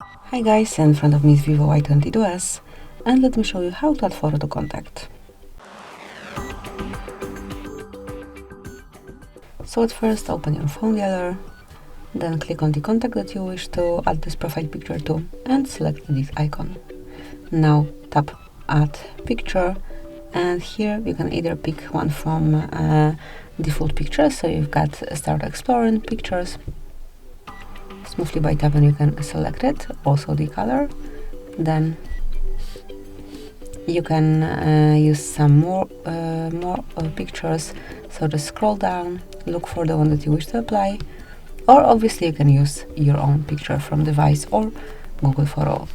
Hi guys, in front of me is VIVO Y22S, and let me show you how to add photo to contact. So at first open your phone gallery, then click on the contact that you wish to add this profile picture to and select this icon. Now tap add picture, and here you can either pick one from default pictures, so you've got start exploring pictures. Smoothly by tapping you can select it, also the color. Then you can use some more pictures, so just scroll down, look for the one that you wish to apply, or obviously you can use your own picture from device or Google Photo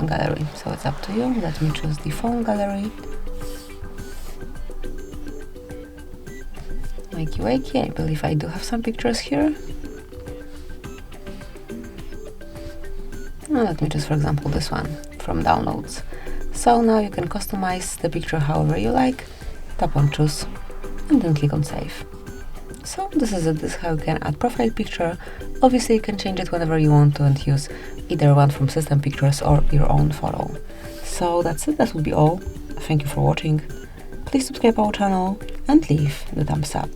gallery, so it's up to you. Let me choose the phone gallery. Wakey wakey, I believe I do have some pictures here. Let me choose, for example, this one from downloads. So now you can customize the picture however you like, tap on choose, and then click on save. So this is it, this is how you can add profile picture. Obviously you can change it whenever you want to and use either one from system pictures or your own photo. So that's it, that will be all. Thank you for watching. Please subscribe our channel and leave the thumbs up.